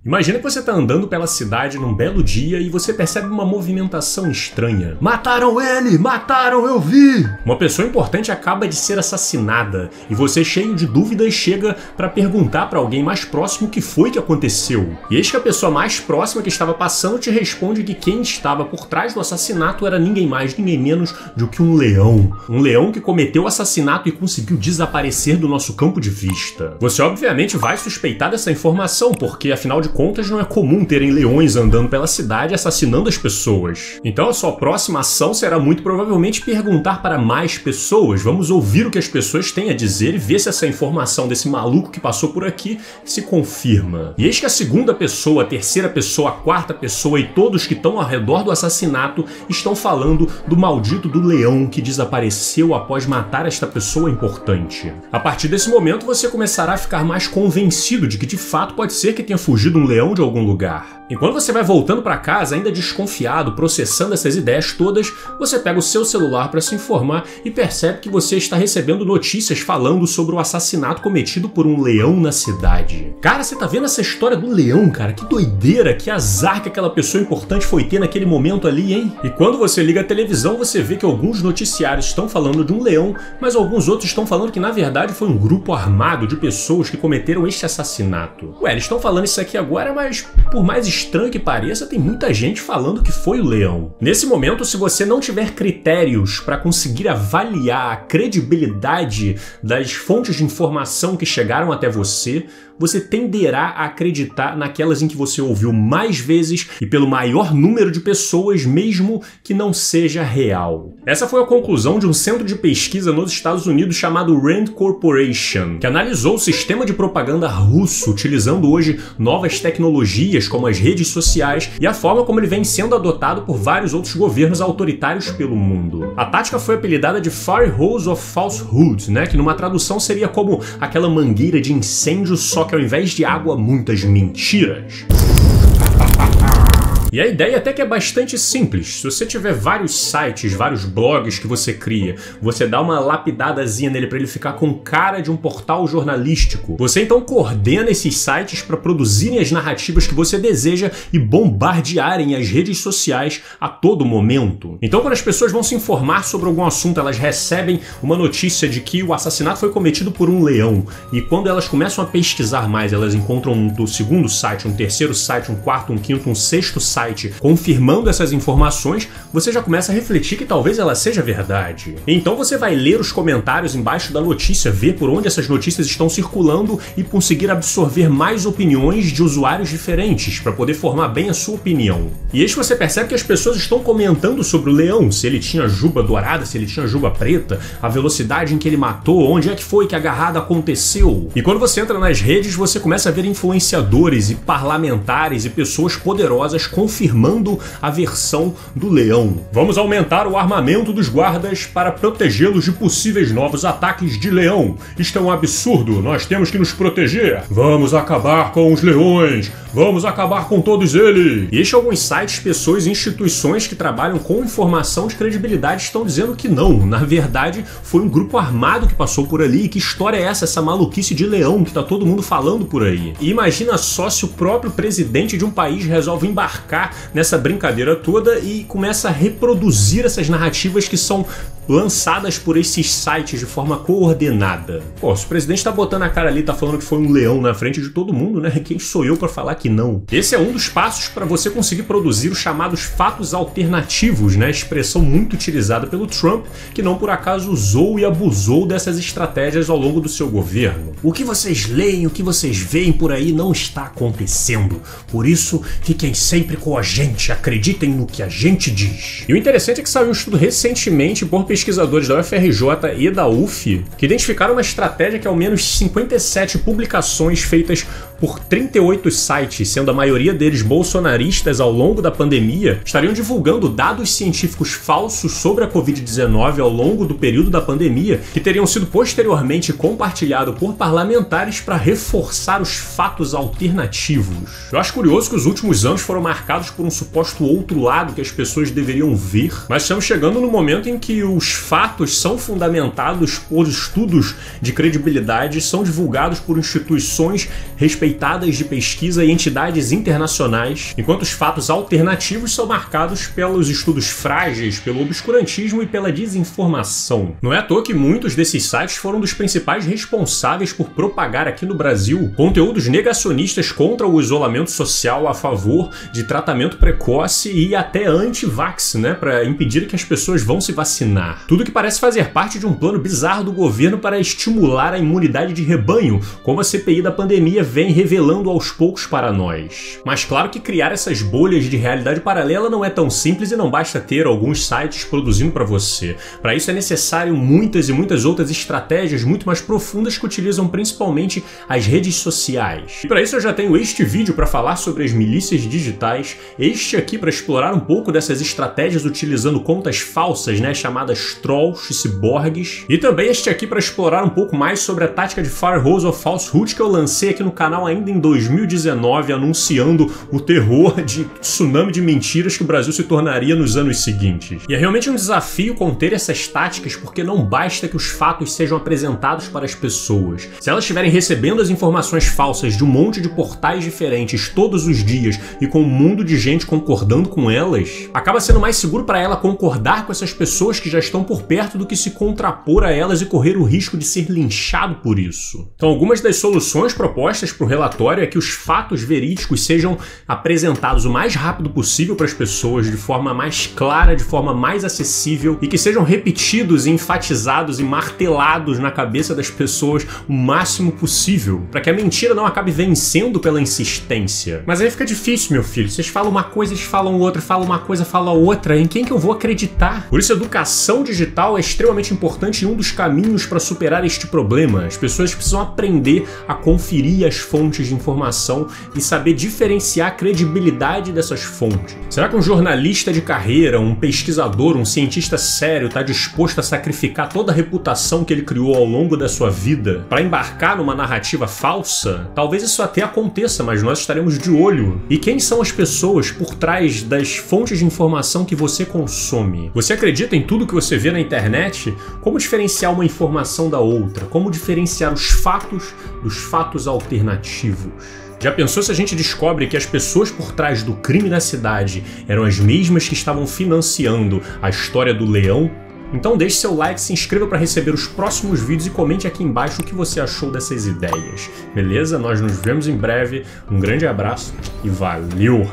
Imagina que você tá andando pela cidade num belo dia e você percebe uma movimentação estranha. Mataram ele! Mataram, eu vi! Uma pessoa importante acaba de ser assassinada e você, cheio de dúvidas, chega pra perguntar pra alguém mais próximo o que foi que aconteceu. E eis que a pessoa mais próxima que estava passando te responde que quem estava por trás do assassinato era ninguém mais, ninguém menos do que um leão. Um leão que cometeu o assassinato e conseguiu desaparecer do nosso campo de vista. Você obviamente vai suspeitar dessa informação, porque afinal de contas não é comum terem leões andando pela cidade assassinando as pessoas. Então a sua próxima ação será muito provavelmente perguntar para mais pessoas. Vamos ouvir o que as pessoas têm a dizer e ver se essa informação desse maluco que passou por aqui se confirma. E eis que a segunda pessoa, a terceira pessoa, a quarta pessoa e todos que estão ao redor do assassinato estão falando do maldito do leão que desapareceu após matar esta pessoa importante. A partir desse momento você começará a ficar mais convencido de que de fato pode ser que tenha fugido um leão de algum lugar. Enquanto você vai voltando para casa, ainda desconfiado, processando essas ideias todas, você pega o seu celular para se informar e percebe que você está recebendo notícias falando sobre o assassinato cometido por um leão na cidade. Cara, você tá vendo essa história do leão, cara? Que doideira, que azar que aquela pessoa importante foi ter naquele momento ali, hein? E quando você liga a televisão, você vê que alguns noticiários estão falando de um leão, mas alguns outros estão falando que na verdade foi um grupo armado de pessoas que cometeram este assassinato. Ué, eles estão falando isso aqui agora, mas por mais estranho que pareça, tem muita gente falando que foi o leão. Nesse momento, se você não tiver critérios para conseguir avaliar a credibilidade das fontes de informação que chegaram até você, você tenderá a acreditar naquelas em que você ouviu mais vezes e pelo maior número de pessoas, mesmo que não seja real. Essa foi a conclusão de um centro de pesquisa nos Estados Unidos chamado Rand Corporation, que analisou o sistema de propaganda russo, utilizando hoje novas tecnologias como as redes sociais e a forma como ele vem sendo adotado por vários outros governos autoritários pelo mundo. A tática foi apelidada de Fire Hose of Falsehood, que numa tradução seria como aquela mangueira de incêndio, só que ao invés de água, muitas mentiras. E a ideia até que é bastante simples. Se você tiver vários sites, vários blogs que você cria, você dá uma lapidadazinha nele para ele ficar com cara de um portal jornalístico. Você então coordena esses sites para produzirem as narrativas que você deseja e bombardearem as redes sociais a todo momento. Então quando as pessoas vão se informar sobre algum assunto, elas recebem uma notícia de que o assassinato foi cometido por um leão. E quando elas começam a pesquisar mais, elas encontram um segundo site, um terceiro site, um quarto, um quinto, um sexto site confirmando essas informações, você já começa a refletir que talvez ela seja verdade. Então você vai ler os comentários embaixo da notícia, ver por onde essas notícias estão circulando e conseguir absorver mais opiniões de usuários diferentes para poder formar bem a sua opinião. E eis que você percebe que as pessoas estão comentando sobre o leão, se ele tinha juba dourada, se ele tinha juba preta, a velocidade em que ele matou, onde é que foi que a agarrada aconteceu. E quando você entra nas redes, você começa a ver influenciadores e parlamentares e pessoas poderosas confirmando a versão do leão. Vamos aumentar o armamento dos guardas para protegê-los de possíveis novos ataques de leão. Isto é um absurdo, nós temos que nos proteger. Vamos acabar com os leões. Vamos acabar com todos eles. E estes alguns sites, pessoas e instituições que trabalham com informação de credibilidade estão dizendo que não. Na verdade, foi um grupo armado que passou por ali. E que história é essa maluquice de leão que tá todo mundo falando por aí? E imagina só se o próprio presidente de um país resolve embarcar nessa brincadeira toda e começa a reproduzir essas narrativas que são lançadas por esses sites de forma coordenada. Pô, se o presidente tá botando a cara ali, tá falando que foi um leão na frente de todo mundo, quem sou eu para falar que não? Esse é um dos passos para você conseguir produzir os chamados fatos alternativos, expressão muito utilizada pelo Trump, que não por acaso usou e abusou dessas estratégias ao longo do seu governo. O que vocês leem, o que vocês veem por aí não está acontecendo. Por isso, fiquem sempre com a gente, acreditem no que a gente diz. E o interessante é que saiu um estudo recentemente por pesquisadores da UFRJ e da UF que identificaram uma estratégia que ao menos 57 publicações feitas por 38 sites, sendo a maioria deles bolsonaristas ao longo da pandemia, estariam divulgando dados científicos falsos sobre a Covid-19 ao longo do período da pandemia, que teriam sido posteriormente compartilhados por parlamentares para reforçar os fatos alternativos. Eu acho curioso que os últimos anos foram marcados por um suposto outro lado que as pessoas deveriam ver, mas estamos chegando no momento em que os os fatos são fundamentados por estudos de credibilidade, são divulgados por instituições respeitadas de pesquisa e entidades internacionais, enquanto os fatos alternativos são marcados pelos estudos frágeis, pelo obscurantismo e pela desinformação. Não é à toa que muitos desses sites foram dos principais responsáveis por propagar aqui no Brasil conteúdos negacionistas contra o isolamento social, a favor de tratamento precoce e até anti-vax, né, para impedir que as pessoas vão se vacinar. Tudo que parece fazer parte de um plano bizarro do governo para estimular a imunidade de rebanho, como a CPI da pandemia vem revelando aos poucos para nós. Mas claro que criar essas bolhas de realidade paralela não é tão simples e não basta ter alguns sites produzindo para você. Para isso é necessário muitas e muitas outras estratégias muito mais profundas que utilizam principalmente as redes sociais. E para isso eu já tenho este vídeo para falar sobre as milícias digitais, este aqui para explorar um pouco dessas estratégias utilizando contas falsas, né, chamadas trolls e ciborgues, e também este aqui para explorar um pouco mais sobre a tática de Firehose of Falsehood que eu lancei aqui no canal ainda em 2019, anunciando o terror de tsunami de mentiras que o Brasil se tornaria nos anos seguintes. E é realmente um desafio conter essas táticas, porque não basta que os fatos sejam apresentados para as pessoas. Se elas estiverem recebendo as informações falsas de um monte de portais diferentes todos os dias e com um mundo de gente concordando com elas, acaba sendo mais seguro para ela concordar com essas pessoas que já estão por perto do que se contrapor a elas e correr o risco de ser linchado por isso. Então, algumas das soluções propostas para o relatório é que os fatos verídicos sejam apresentados o mais rápido possível para as pessoas, de forma mais clara, de forma mais acessível, e que sejam repetidos, enfatizados e martelados na cabeça das pessoas o máximo possível, para que a mentira não acabe vencendo pela insistência. Mas aí fica difícil, meu filho. Vocês falam uma coisa, eles falam outra, falam uma coisa, falam outra. Em quem que eu vou acreditar? Por isso, a educação digital é extremamente importante e um dos caminhos para superar este problema. As pessoas precisam aprender a conferir as fontes de informação e saber diferenciar a credibilidade dessas fontes. Será que um jornalista de carreira, um pesquisador, um cientista sério está disposto a sacrificar toda a reputação que ele criou ao longo da sua vida para embarcar numa narrativa falsa? Talvez isso até aconteça, mas nós estaremos de olho. E quem são as pessoas por trás das fontes de informação que você consome? Você acredita em tudo que você vê na internet? Como diferenciar uma informação da outra? Como diferenciar os fatos dos fatos alternativos? Já pensou se a gente descobre que as pessoas por trás do crime na cidade eram as mesmas que estavam financiando a história do leão? Então deixe seu like, se inscreva para receber os próximos vídeos e comente aqui embaixo o que você achou dessas ideias. Beleza? Nós nos vemos em breve. Um grande abraço e valeu!